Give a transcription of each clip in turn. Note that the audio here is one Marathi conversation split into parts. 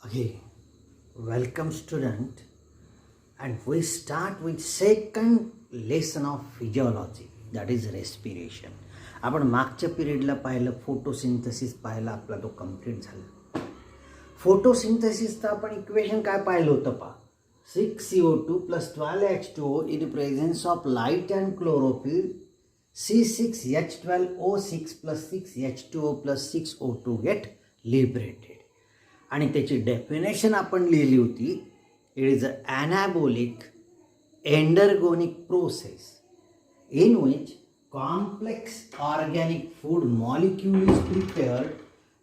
Okay, welcome student, and we start with second lesson of physiology, that is respiration. आपण मागच्या पिरियडला पाहिलं फोटोसिंथेसिस पाहिला, आपला तो कंप्लीट झाला. फोटोसिंथेसिसचं आपण इक्वेशन काय पाहिलं होतं पहा, 6CO2 plus 12H2O in the presence of light and chlorophyll, C6H12O6 plus 6H2O plus 6O2 get liberated. आणि त्याची डेफिनेशन आपण लिहिली होती, it is a anabolic endergonic process in which complex organic food molecule is prepared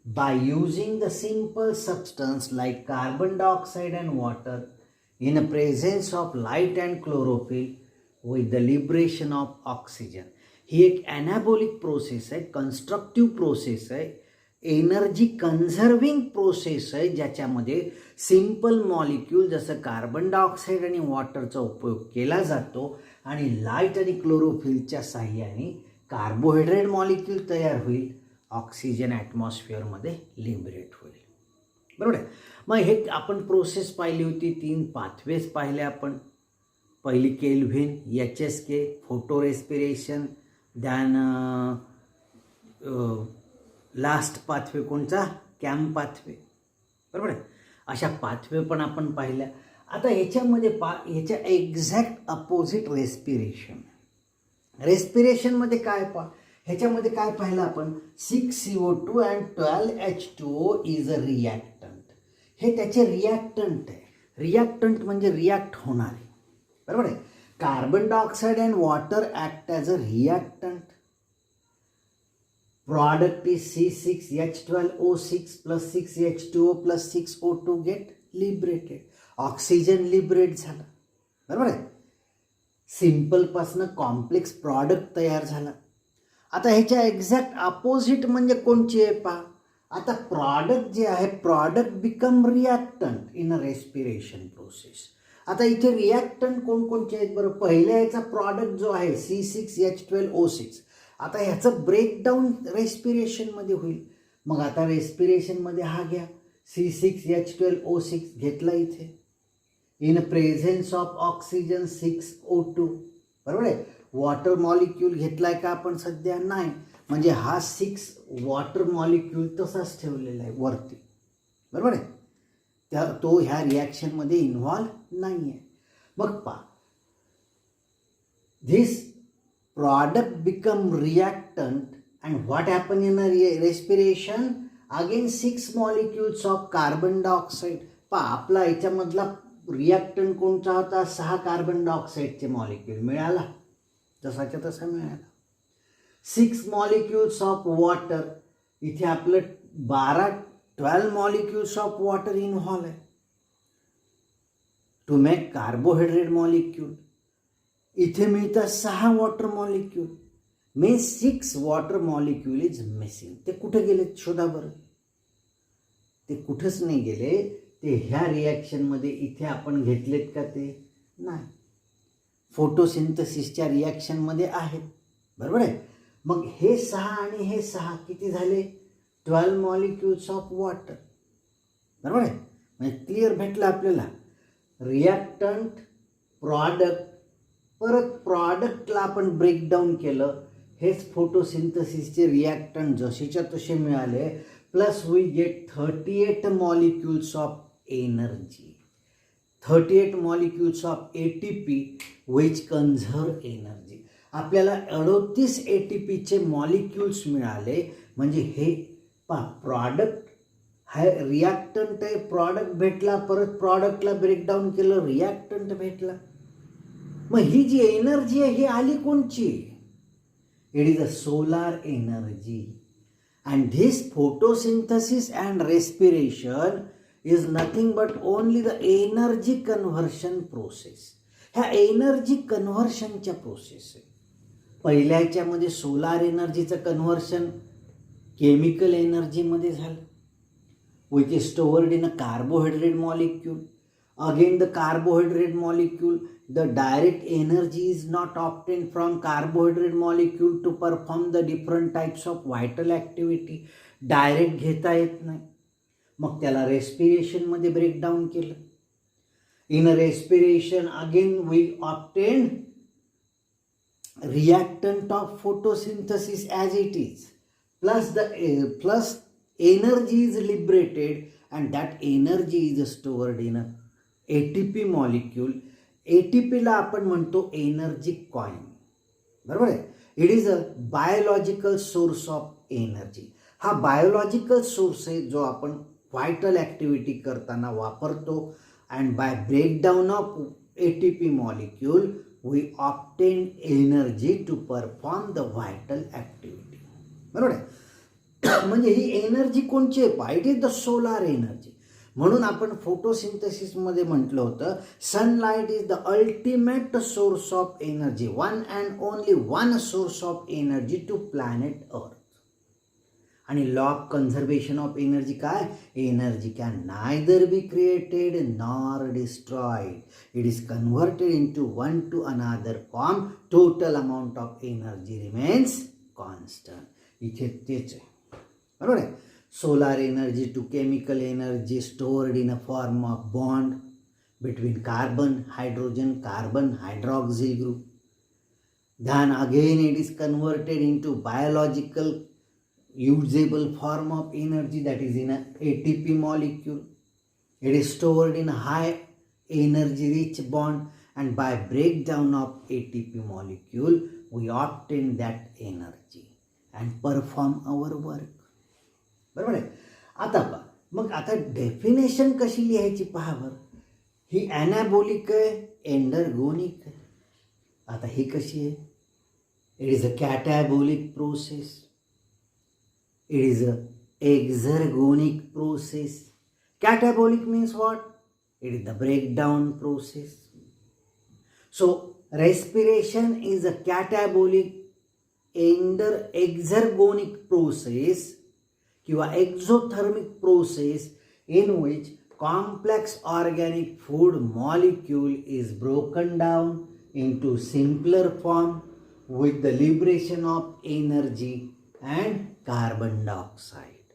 by using the simple substance like carbon dioxide and water in the presence of light and chlorophyll with the liberation of oxygen. ही एक ॲनाबोलिक प्रोसेस आहे, कन्स्ट्रक्टिव्ह प्रोसेस आहे, एनर्जी कन्झर्विंग प्रोसेस आहे, ज्याच्यामध्ये सिंपल मॉलिक्यूल जसं कार्बन डायऑक्साईड आणि वॉटरचा उपयोग केला जातो आणि लाईट आणि क्लोरोफिलच्या साह्याने कार्बोहायड्रेट मॉलिक्यूल तयार होईल, ऑक्सिजन ॲटमॉस्फिअरमध्ये लिबरेट होईल. बरोबर आहे. मग हे आपण प्रोसेस पाहिली होती, 3 पाथवेज पाहिले आपण. पहिली kelvin, HSK, photo respiration, than last pathway कोणचा, कॅम्प पाथवे. बरोबर आहे. अशा पाथवे पण आपण पाहिल्या. आता ह्याच्यामध्ये ह्याच्या एक्झॅक्ट अपोजिट रेस्पिरेशन. रेस्पिरेशनमध्ये काय ह्याच्यामध्ये काय पाहिलं आपण, 6CO2 and 12H2O is a reactant. हे त्याचे रिॲक्टंट आहे. रिॲक्टंट म्हणजे रिॲक्ट होणारे. बरोबर आहे. Carbon dioxide and water act as a reactant. Product is C6H12O6 plus 6H2O plus 6O2 get liberated. Oxygen liberate झाला. बरोबर आहे. सिम्पलपासनं कॉम्प्लेक्स प्रॉडक्ट तयार झाला. आता ह्याच्या एक्झॅक्ट अपोजिट म्हणजे कोणची आहे पहा. आता प्रॉडक्ट जे आहे, product become reactant in a respiration process. आता इथे रिॲक्टंट कोणकोणचे आहेत बरं. पहिल्या ह्याचा प्रॉडक्ट जो आहे C6H12O6, आता ह्याचं ब्रेकडाऊन रेस्पिरेशनमध्ये होईल. मग आता रेस्पिरेशनमध्ये हा घ्या, C6H12O6 घेतला इथे, in presence of oxygen 6O2. बरोबर आहे. वॉटर मॉलिक्यूल घेतलाय का आपण सध्या, नाही. म्हणजे हा 6 वॉटर मॉलिक्यूल तसाच ठेवलेला आहे वरती. बरोबर आहे. तो ह्या रिॲक्शनमध्ये इन्व्हॉल्व नाही आहे. मग पहा, this product become reactant and what happen in a respiration, again 6 molecules of carbon dioxide. आपला याच्यामधला रिॲक्टंट कोणता होता, 6 कार्बन डायऑक्साईडचे मॉलिक्यूल मिळाला, जसाच्या तसा मिळाला. 6 मॉलिक्यूल्स ऑफ वॉटर, इथे आपलं 12 मॉलिक्यूल्स ऑफ वॉटर इन्व्हॉल्व आहे टू मेक कार्बोहायड्रेट मॉलिक्यूल. इथे मिळतात 6 water molecule. May 6 water molecule is missing. ते कुठे गेले शोधा बरं. ते कुठंच नाही गेले. ते ह्या रिॲक्शनमध्ये इथे आपण घेतलेत का, ते नाही. फोटोसिंथेसिसच्या रिॲक्शनमध्ये आहेत. बरोबर आहे. मग हे 6 आणि हे 6 किती झाले, 12 मॉलिक्यूल्स ऑफ वॉटर. बरोबर आहे. म्हणजे क्लिअर भेटलं आपल्याला. रिॲक्टंट, प्रॉडक्ट, परत प्रॉडक्टला आपण ब्रेकडाऊन केलं, हेच फोटोसिंथेसिसचे रिॲक्टंट जसेच्या तसे मिळाले, plus we get 38 molecules of energy, 38 molecules of ATP which conserve energy. आपल्याला 38 ATPचे मॉलिक्यूल्स मिळाले. म्हणजे हे प्रॉडक्ट हा रिॲक्टंट आहे, प्रॉडक्ट भेटला, परत प्रॉडक्टला ब्रेकडाऊन केलं, रिॲक्टंट भेटला. मग ही जी एनर्जी आहे ही आली कोणची, it is a solar energy. And this photosynthesis and respiration is nothing but only the energy conversion process. ह्या एनर्जी कन्व्हर्शनच्या प्रोसेस आहे. पहिल्या ह्याच्यामध्ये सोलार एनर्जीचं कन्व्हर्शन केमिकल एनर्जीमध्ये झालं, which is stored in a carbohydrate molecule. Again the carbohydrate molecule, the direct energy is not obtained from carbohydrate molecule to perform the different types of vital activity. Direct घेता येत नाही. मग त्याला रेस्पिरेशनमध्ये ब्रेकडाऊन केलं. In respiration again we obtain reactant of photosynthesis as it is, plus energy is liberated, and that energy is stored in a ATP molecule. ATP ला आपण म्हणतो एनर्जी कॉइन, बरोबर आहे. It is a biological source of energy. हा बायोलॉजिकल सोर्स आहे जो आपण व्हायटल ॲक्टिव्हिटी करताना वापरतो. And by breakdown of ATP molecule we obtain energy to perform the vital activity. बरोबर आहे. म्हणजे ही एनर्जी कोणची आहे? It is the solar energy. म्हणून आपण फोटोसिंथेसिसमध्ये म्हटलं होतं sunlight is the ultimate source of energy, one and only one source of energy to planet earth. आणि law of conservation of energy काय? Energy can neither be created nor destroyed. It is converted into one to another form. Total amount of energy remains constant. इथे तेच आहे, बरोबर आहे. Solar energy to chemical energy stored in a form of bond between carbon hydrogen carbon hydroxyl group. then again it is converted into biological usable form of energy, that is in a ATP molecule. It is stored in a high energy rich bond, and by breakdown of ATP molecule we obtain that energy and perform our work. बरोबर आहे. आता पहा, मग आता डेफिनेशन कशी लिहायची पहा बरं. ही ॲनाबोलिक आहे, एंडरगोनिक आहे. आता ही कशी आहे? It is a catabolic process. It is a exergonic process. Catabolic means what? It is the breakdown process. So respiration is a catabolic exergonic process किंवा exothermic process in which complex organic food molecule is broken down into simpler form with the liberation of energy and carbon dioxide.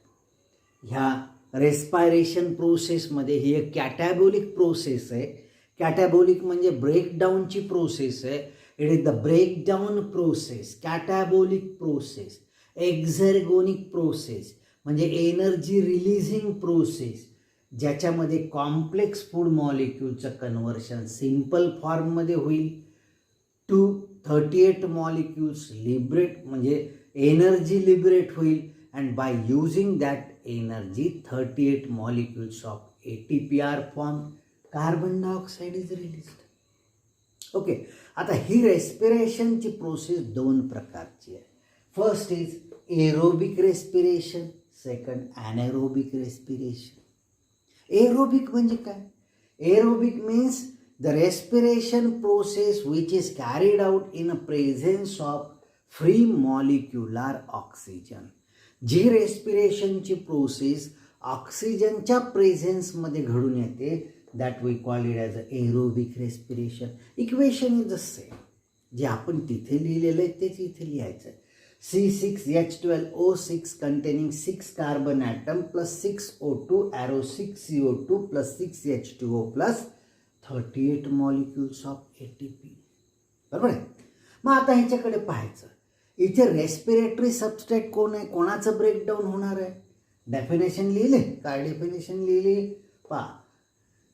ह्या रेस्पायरेशन प्रोसेसमध्ये ही एक कॅटॅबोलिक प्रोसेस आहे. कॅटॅबोलिक म्हणजे ब्रेकडाऊनची प्रोसेस आहे. It is the breakdown process, catabolic process. Exergonic process म्हणजे एनर्जी रिलीजिंग प्रोसेस, ज्याच्यामध्ये कॉम्प्लेक्स फूड मॉलिक्यूलचं कन्व्हर्शन सिम्पल फॉर्ममध्ये होईल टू 38 मॉलिक्यूल्स लिबरेट, म्हणजे एनर्जी लिबरेट होईल. And by using that energy 38 molecules of ATP are form. Carbon dioxide is released. Okay. आता ही रेस्पिरेशनची प्रोसेस दोन प्रकारची आहे. First is aerobic respiration, second anaerobic respiration. Aerobic म्हणजे काय? Aerobic means the respiration process which is carried out in a presence of free molecular oxygen. जी रेस्पिरेशनची प्रोसेस ऑक्सिजनच्या प्रेझेन्समध्ये घडून येते, that we call it as a aerobic respiration. Equation is the same. जे आपण तिथे लिहिलेलं आहे तेच इथे लिहायचं आहे. C6H12O6 containing 6 carbon atom plus 6 O2 arrow 6 CO2 plus 6 H2O plus 38 molecules of ATP. बरोबर आहे. मग आता ह्याच्याकडे पाहायचं, इथे रेस्पिरेटरी सबस्ट्रेट कोण आहे, कोणाचं ब्रेकडाऊन होणार आहे? डेफिनेशन लिहिले काय? डेफिनेशन लिहिली पहा.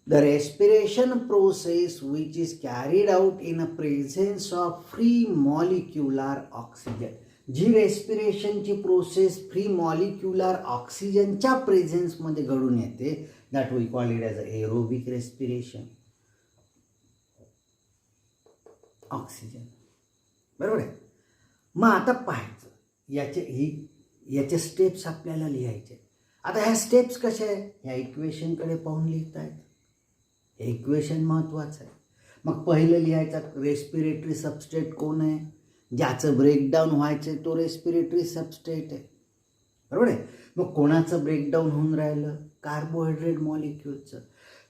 The respiration process which is carried out in a presence of free molecular oxygen. जी रेस्पिरेशनची प्रोसेस फ्री मॉलिक्युलर ऑक्सिजनच्या प्रेझेन्समध्ये घडून येते, that we call it as a aerobic respiration. Oxygen, बरोबर आहे. मग आता पाहायचं याचे स्टेप्स आपल्याला लिहायचे. आता ह्या स्टेप्स कशा आहे? ह्या इक्वेशनकडे पाहून लिहित आहेत. हे इक्वेशन महत्त्वाचं आहे. मग पहिलं लिहायचं रेस्पिरेटरी सबस्ट्रेट कोण आहे, ज्याचं ब्रेकडाऊन व्हायचं आहे तो रेस्पिरेटरी सबस्ट्रेट आहे, बरोबर आहे. मग कोणाचं ब्रेकडाऊन होऊन राहिलं? कार्बोहायड्रेट मॉलिक्यूलचं.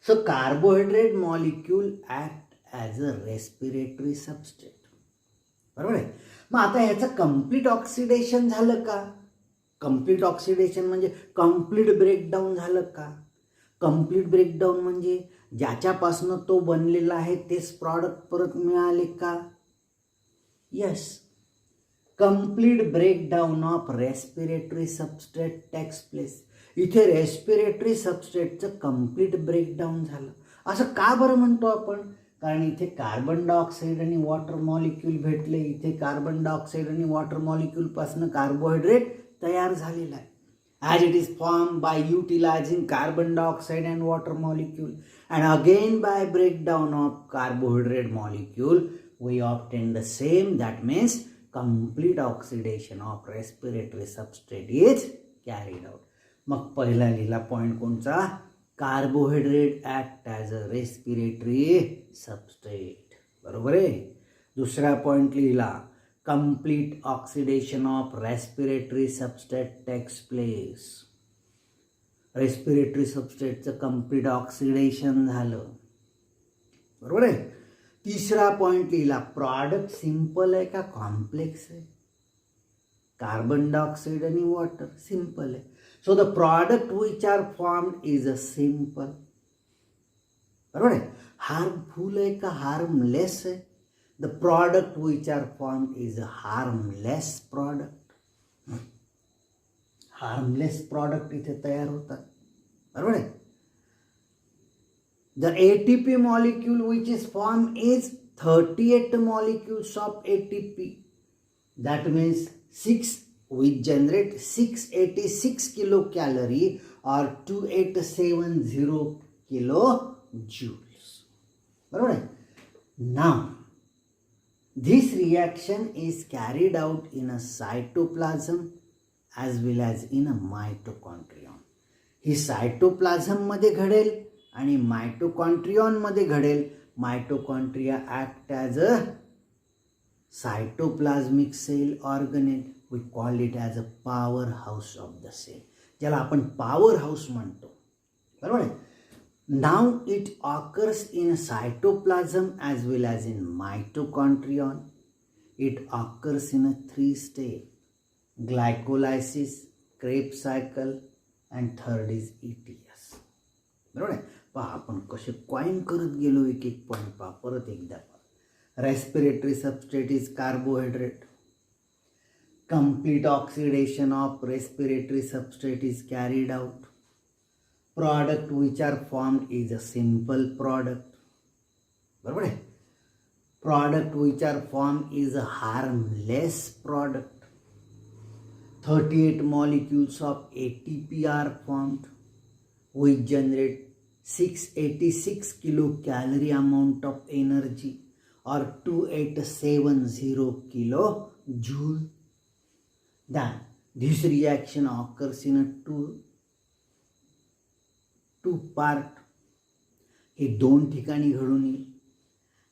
So carbohydrate molecule act as a respiratory substrate, बरोबर आहे. मग आता ह्याचं कम्प्लीट ऑक्सिडेशन झालं का? कम्प्लीट ऑक्सिडेशन म्हणजे कम्प्लीट ब्रेकडाऊन झालं का? कम्प्लीट ब्रेकडाऊन म्हणजे ज्याच्यापासनं तो बनलेला आहे तेच प्रॉडक्ट परत मिळाले का? Yes. Complete breakdown of respiratory substrate takes place. इथे रेस्पिरेटरी सबस्ट्रेटचं कम्प्लीट ब्रेकडाऊन झालं. असं का बरं म्हणतो आपण? कारण इथे कार्बन डायऑक्साईड आणि वॉटर मॉलिक्यूल भेटले. इथे कार्बन डायऑक्साईड आणि वॉटर मॉलिक्यूलपासून कार्बोहायड्रेट तयार झालेला आहे. As it is formed by utilizing carbon dioxide and water molecule, and again by breakdown of carbohydrate molecule, we obtain the same. That means complete oxidation of respiratory substrate is carried out. मग पहिला लिहिला पॉइंट कोणचा? Carbohydrate act as a respiratory substrate. बरोबर आहे. दुसरा पॉइंट लिहिला complete oxidation of respiratory substrate takes place. Respiratory सबस्ट्रेटचं कम्प्लीट ऑक्सिडेशन झालं. बरोबर आहे. तिसरा पॉइंट लिहिला प्रॉडक्ट सिंपल आहे का कॉम्प्लेक्स आहे? कार्बन डायऑक्साईड आणि वॉटर सिंपल आहे. So the product which are formed is a simple. बरोबर आहे. हार्मफुल आहे का हार्मलेस आहे? The product which are formed is a harmless product. Harmless product इथे तयार होतात. बरोबर आहे. The ATP molecule which is formed is 38 molecules of ATP. That means 6 which generate 686 kilocalorie or 2870 kilojoules. बरोबर आहे. Now this reaction is carried out in a cytoplasm as well as in a mitochondrion. ही सायटोप्लाझम मध्ये घडेल आणि मायटोकॉन्ट्रियॉन मध्ये घडेल. Mitochondria act as a cytoplasmic cell organelle. We call it as a powerhouse of the cell, ज्याला आपण पॉवर हाऊस म्हणतो. बरोबर आहे. Now it occurs in cytoplasm as well as in mitochondrion. It occurs in a 3 stage: glycolysis, Krebs cycle, and third is ETS. बरोबर आहे. पहा आपण कसे कॉइन करत गेलो एक एक पॉईंट. पहा परत एकदा पहा. Respiratory substrate is carbohydrate. Complete oxidation of respiratory substrate is carried out. Product which are formed is a simple product. बरोबर आहे. Product which are formed is a harmless product. 38 molecules of ATP are formed which generate 686 kilocalorie amount of energy or 2870 kilojoule. Then this reaction occurs in a two part. हे 2 ठिकाणी घडून येईल.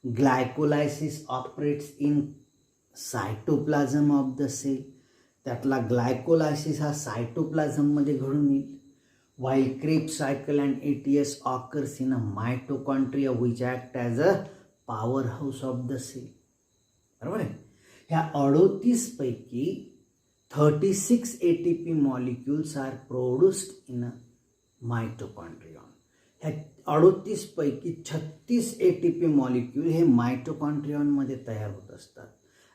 Glycolysis operates in cytoplasm of the cell. त्यातला ग्लायकोलायसिस हा सायटोप्लाझममध्ये घडून येईल. While Krebs cycle and ATS occurs in a mitochondria which act as a powerhouse of the cell. बरोबर आहे. ह्या 38 पैकी 36 ATP molecules are produced in a mitochondrion. ह्या 38 पैकी 36 ATP मॉलिक्यूल हे मायटोकॉन्ट्रियॉनमध्ये तयार होत असतात.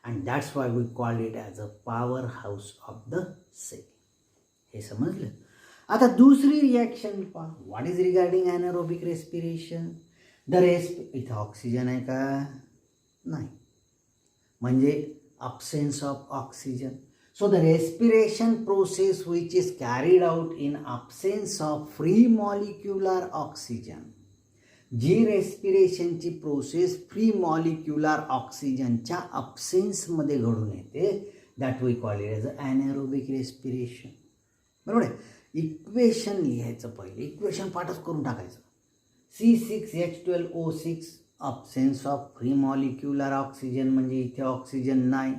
And that's why we call it as a powerhouse of the cell. हे समजलं. आता दुसरी रिॲक्शन पहा. What is regarding anaerobic respiration? इथं ऑक्सिजन आहे का? नाही. म्हणजे absence of oxygen. So the respiration process which is carried out in absence of free molecular oxygen. जी रेस्पिरेशनची प्रोसेस फ्री मॉलिक्युलर ऑक्सिजनच्या अब्सेन्समध्ये घडून येते, that we call it as anaerobic respiration. बरोबर आहे. इक्वेशन लिहायचं पहिले. इक्वेशन पाठच करून टाकायचं. C6H12O6 absence of free molecular oxygen म्हणजे इथे ऑक्सिजन नाही.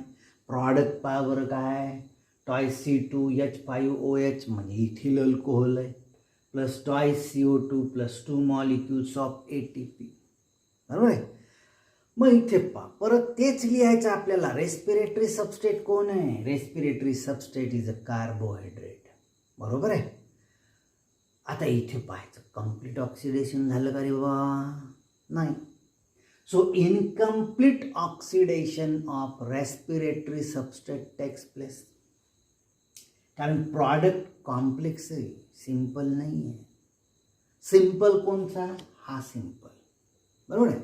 प्रॉडक्ट पॉवर काय? टॉईस C2H5OH म्हणजे इथिल अल्कोहोल आहे, plus twice CO2 plus 2 molecules of ATP. बरोबर आहे. मग इथे परत तेच लिहायचं आपल्याला. रेस्पिरेटरी सबस्टेट कोण आहे? Respiratory substrate is a carbohydrate. बरोबर आहे. आता इथे पाहायचं कम्प्लीट ऑक्सिडेशन झालं का रे बाबा? नाही. So incomplete oxidation of respiratory substrate takes place. कारण प्रॉडक्ट कॉम्प्लेक्स आहे, सिंपल नाही आहे. सिंपल कोणता? हा सिंपल. बरोबर आहे.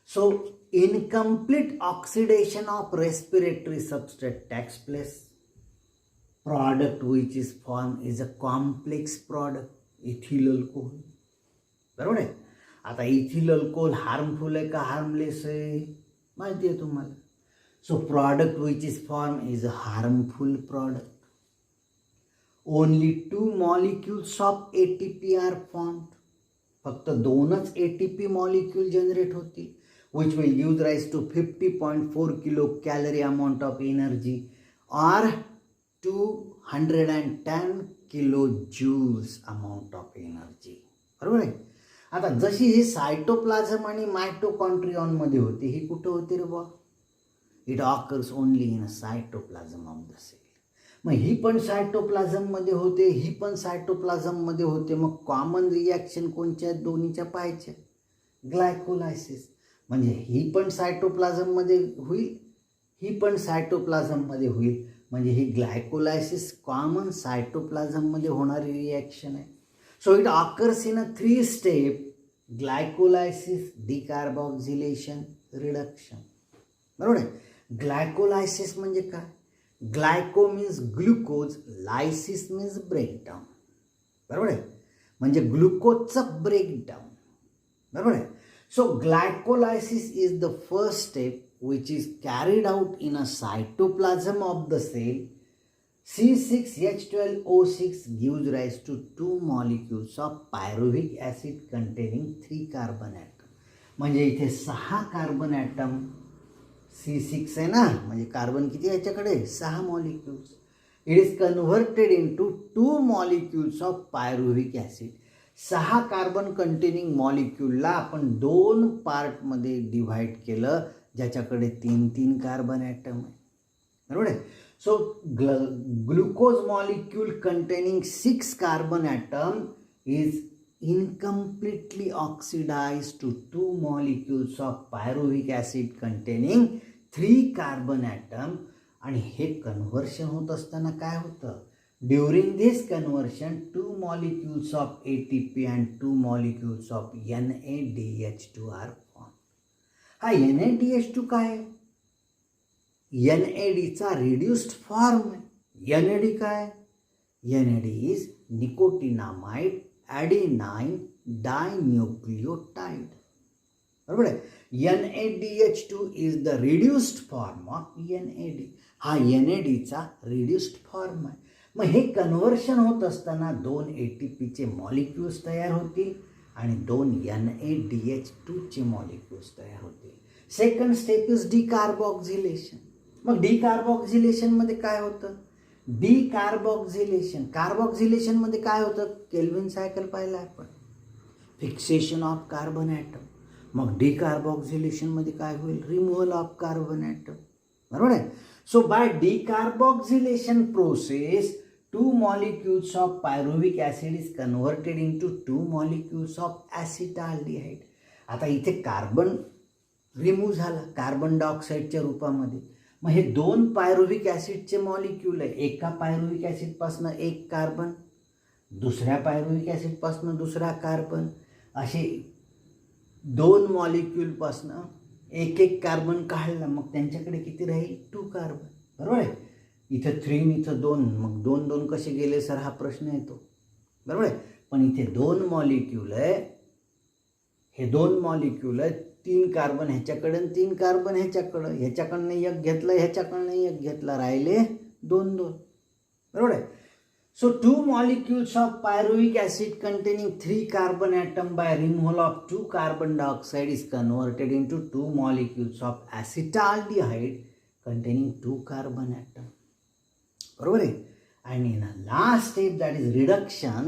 So incomplete oxidation of respiratory substrate takes place. Product which is formed is a complex product, ethyl alcohol. बरोबर आहे. आता इथिल अल्कोहोल हार्मफुल आहे का हार्मलेस आहे माहिती आहे तुम्हाला. So product which is form is a harmful product. Only 2 molecules of ATP are formed. फक्त 2च ATP मॉलिक्यूल जनरेट होतील, which will give rise to 50.4 kilocalorie amount of energy और 210 kilojoules अमाऊंट ऑफ एनर्जी. बरोबर आहे. आता जशी ही सायटोप्लाझम आणि मायटोकॉन्ट्रियॉन मध्ये होते, ही कुठं होते रे बा? It occurs only in a cytoplasm of the cell. मग ही पण सायटोप्लाझम मध्ये होते, ही पण सायटोप्लाझम मध्ये होते. मग कॉमन रिॲक्शन कोणत्या दोन्हीच्या पाहायच्या? ग्लायकोलायसिस. म्हणजे ही पण सायटोप्लाझम मध्ये होईल, ही पण सायटोप्लाझम मध्ये होईल. म्हणजे ही ग्लायकोलायसिस कॉमन सायटोप्लाझम मध्ये होणारी रिॲक्शन आहे. So it occurs in a 3 step: glycolysis, decarboxylation, reduction. बरोबर आहे. ग्लायकोलायसिस म्हणजे काय? Glyco means glucose, lysis means breakdown. बरोबर आहे. म्हणजे ग्लुकोजचं ब्रेकडाऊन. बरोबर आहे. So glycolysis is the first step which is carried out in a cytoplasm of the cell. C6H12O6 gives rise to 2 molecules of pyruvic acid containing 3 carbon atom. म्हणजे इथे 6 कार्बन ॲटम. C6 आहे ना, म्हणजे कार्बन किती आहे याच्याकडे? 6 molecules. It is converted into 2 molecules of pyruvic acid. 6 carbon containing मॉलिक्यूलला आपण 2 पार्टमध्ये डिव्हाइड केलं, ज्याच्याकडे 3 कार्बन ॲटम आहे. बरोबर आहे. So glucose molecule containing 6 carbon atom is incompletely oxidise to 2 molecules of pyruvic acid containing 3 carbon atom. आणि हे कन्व्हर्शन होत असताना काय होतं? During this conversion 2 molecules of ATP and 2 molecules ऑफ NADH2 आर फॉर्म. हा NADH2 काय आहे? NADचा रिड्युस्ड फॉर्म आहे. NAD काय? NAD is nicotinamide adenine dinucleotide. बरोबर आहे. NADH2 is the reduced form of NAD. हा NADचा रिड्युस्ड फॉर्म आहे. मग हे कन्व्हर्शन होत असताना 2 ATPचे मॉलिक्यूल्स तयार होतील आणि 2 NADH2चे मॉलिक्यूल्स तयार होतील. Second step is decarboxylation. मग डिकार्बॉक्झिलेशनमध्ये काय होतं? कार्बॉक्झिलेशनमध्ये काय होतं? केल्विन सायकल पाहिलं आपण. Fixation of carbon atom. मग डिकार्बॉक्झिलेशनमध्ये काय होईल? Removal of carbon atom. बरोबर आहे. So by decarboxylation process 2 molecules of pyruvic acid is converted into 2 molecules of acetaldehyde. आता इथे कार्बन रिमूव्ह झाला कार्बन डायऑक्साईडच्या रूपामध्ये. मग हे 2 पायरुव्हिक ॲसिडचे मॉलिक्यूल आहे. एका पायरुव्हिक ॲसिडपासून 1 कार्बन, दुसऱ्या पायरुव्हिक ॲसिडपासून दुसरा कार्बन, असे 2 मॉलिक्यूलपासून 1 कार्बन काढला. मग त्यांच्याकडे किती राहील? 2 कार्बन. बरोबर आहे. इथं 3 इथं 2, मग 2 कसे गेले सर हा प्रश्न येतो. बरोबर आहे. पण इथे 2 मॉलिक्यूल आहे, हे 2 मॉलिक्यूल आहे. 3 कार्बन ह्याच्याकडे आणि 3 कार्बन ह्याच्याकडं. ह्याच्याकडनं एक घेतलं, ह्याच्याकडनं एक घेतला, राहिले 2. बरोबर आहे. So 2 molecules of pyruvic acid containing 3 carbon atom by removal of 2 carbon dioxide is converted into 2 molecules of acetaldehyde containing 2 carbon atom. बरोबर आहे. And in a last step, that is reduction,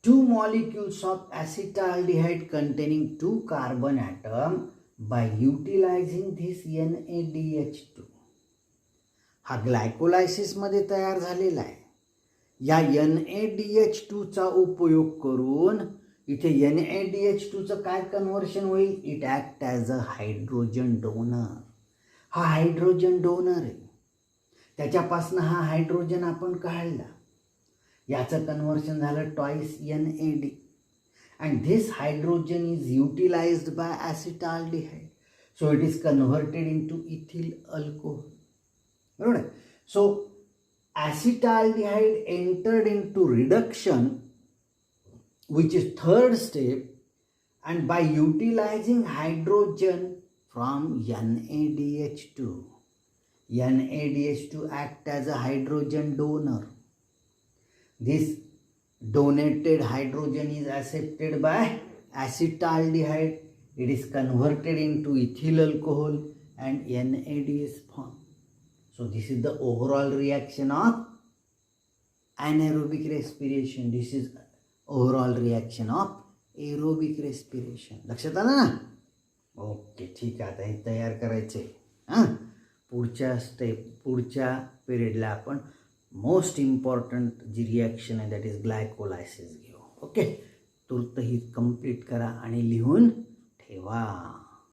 2 molecules of acetaldehyde containing 2 carbon atom by utilizing this NADH2. हा ग्लायकोलायसिसमध्ये तयार झालेला आहे. या NADH2 चा उपयोग करून इथे NADH2चं काय कन्व्हर्शन होईल? It act as a hydrogen donor. हा हायड्रोजन डोनर आहे. त्याच्यापासनं हा हायड्रोजन आपण काढला. याचं कन्व्हर्शन झालं twice NAD. And this hydrogen is utilized by acetaldehyde. So it is converted into ethyl alcohol. Right? So acetaldehyde entered into reduction, which is third step, and by utilizing hydrogen from NADH2. NADH2 act as a hydrogen donor. This donated hydrogen is accepted by acetaldehyde. It is converted into ethyl alcohol and NAD is formed. So this is the overall reaction of anaerobic respiration. This is overall reaction of aerobic respiration. लक्षात आलं ना? ओके, ठीक आहे. आता हे तयार करायचे. पुढच्या पिरियडला आपण मोस्ट इम्पॉर्टंट जी रिॲक्शन आहे दॅट इज ग्लायकोलायसिस घेऊ. ओके, तूर्त ही कंप्लीट करा आणि लिहून ठेवा.